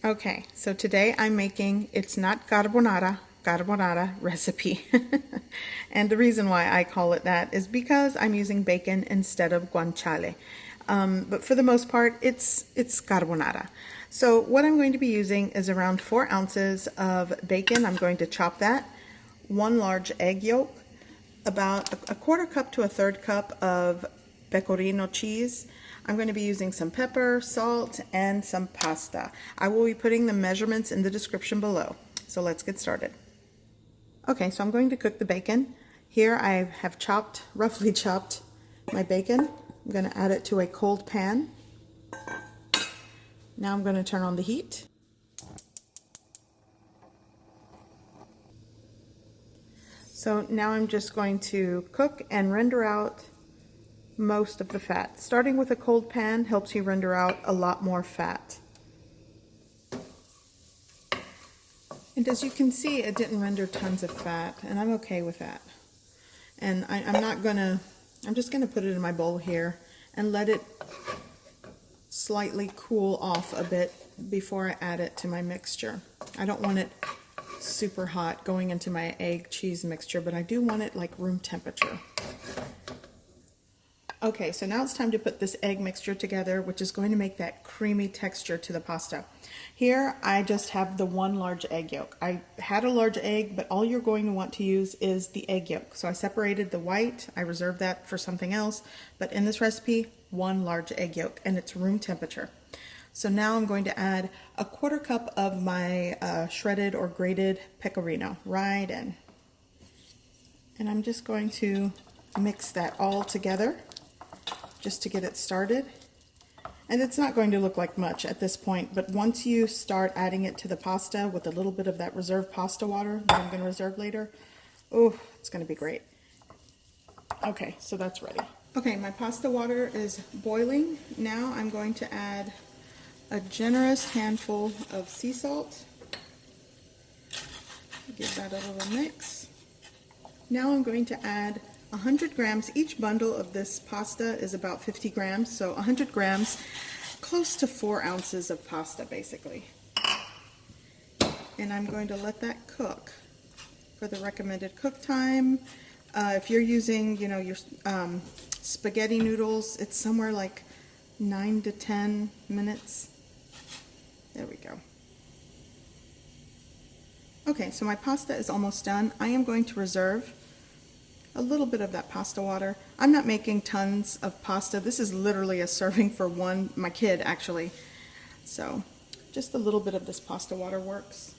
Okay, so today I'm making, it's not carbonara recipe. And the reason why I call it that is because I'm using bacon instead of guanciale. But for the most part, it's carbonara. So what I'm going to be using is around 4 ounces of bacon. I'm going to chop that. 1 large egg yolk, about a quarter cup to a third cup of pecorino cheese. I'm going to be using some pepper, salt, and some pasta. I will be putting the measurements in the description below. So let's get started. Okay, so I'm going to cook the bacon. Here I have roughly chopped my bacon. I'm going to add it to a cold pan. Now I'm going to turn on the heat. So now I'm just going to cook and render out most of the fat. Starting with a cold pan helps you render out a lot more fat. And as you can see, it didn't render tons of fat, and I'm okay with that. And I'm just gonna put it in my bowl here and let it slightly cool off a bit before I add it to my mixture. I don't want it super hot going into my egg cheese mixture, but I do want it like room temperature. Okay, so now it's time to put this egg mixture together, which is going to make that creamy texture to the pasta. Here, I just have the 1 large egg yolk. I had a large egg, but all you're going to want to use is the egg yolk. So I separated the white, I reserved that for something else, but in this recipe, 1 large egg yolk, and it's room temperature. So now I'm going to add a quarter cup of my shredded or grated pecorino right in. And I'm just going to mix that all together, just to get it started. And it's not going to look like much at this point, but once you start adding it to the pasta with a little bit of that reserved pasta water that I'm going to reserve later, oh, it's going to be great. Okay, so that's ready. Okay, my pasta water is boiling. Now I'm going to add a generous handful of sea salt. Give that a little mix. Now I'm going to add 100 grams. Each bundle of this pasta is about 50 grams, so 100 grams, close to 4 ounces of pasta basically. And I'm going to let that cook for the recommended cook time. If you're using, your spaghetti noodles, it's somewhere like 9 to 10 minutes. There we go. Okay, so my pasta is almost done. I am going to reserve a little bit of that pasta water. I'm not making tons of pasta. This is literally a serving for my kid actually. So just a little bit of this pasta water works.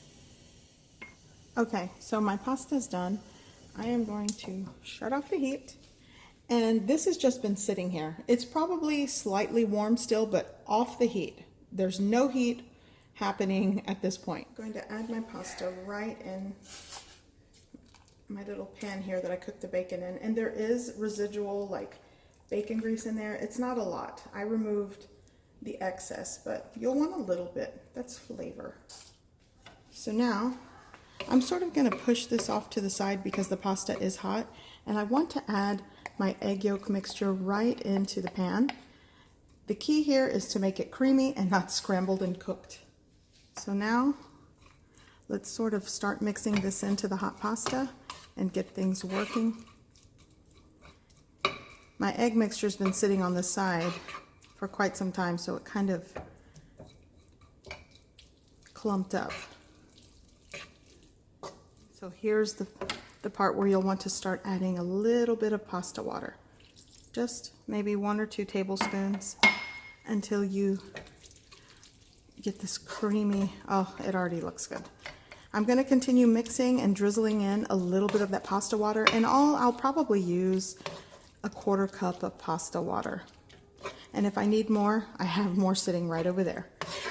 Okay, so my pasta is done. I am going to shut off the heat. And this has just been sitting here. It's probably slightly warm still, but off the heat. There's no heat happening at this point. I'm going to add my pasta right in my little pan here that I cooked the bacon in, and there is residual like bacon grease in there. It's not a lot. I removed the excess, but you'll want a little bit. That's flavor. So now I'm sort of going to push this off to the side because the pasta is hot, and I want to add my egg yolk mixture right into the pan. The key here is to make it creamy and not scrambled and cooked. So now let's sort of start mixing this into the hot pasta and get things working. My egg mixture's been sitting on the side for quite some time, so it kind of clumped up. So here's the part where you'll want to start adding a little bit of pasta water. Just maybe 1 or 2 tablespoons until you get this creamy, oh, it already looks good. I'm going to continue mixing and drizzling in a little bit of that pasta water. In all, I'll probably use a quarter cup of pasta water. And if I need more, I have more sitting right over there.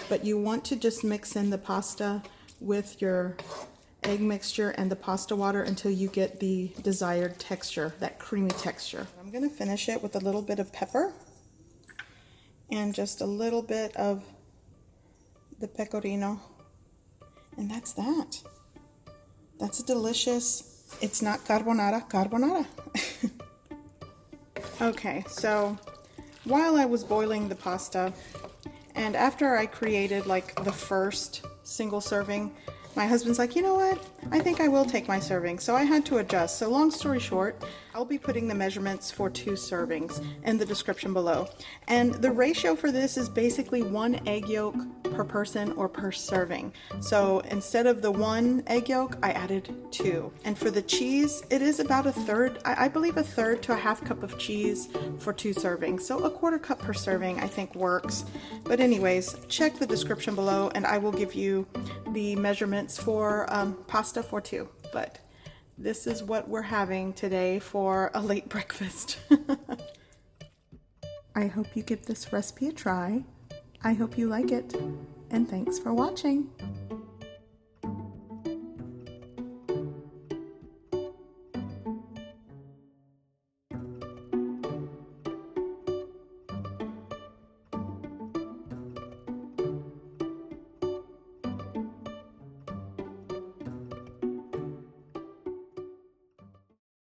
But you want to just mix in the pasta with your egg mixture and the pasta water until you get the desired texture, that creamy texture. I'm going to finish it with a little bit of pepper and just a little bit of the pecorino. And that's that. That's a delicious, it's not carbonara. Okay, so while I was boiling the pasta And after I created like the first single serving, my husband's like, you know what? I think I will take my serving. So I had to adjust. So long story short, I'll be putting the measurements for 2 servings in the description below. And the ratio for this is basically 1 egg yolk per person or per serving. So instead of the 1 egg yolk, I added 2. And for the cheese, it is about a third, I believe a third to a half cup of cheese for 2 servings. So a 1/4 cup per serving I think works. But anyways, check the description below and I will give you the measurements for pasta for 2. But this is what we're having today for a late breakfast. I hope you give this recipe a try. I hope you like it, and thanks for watching.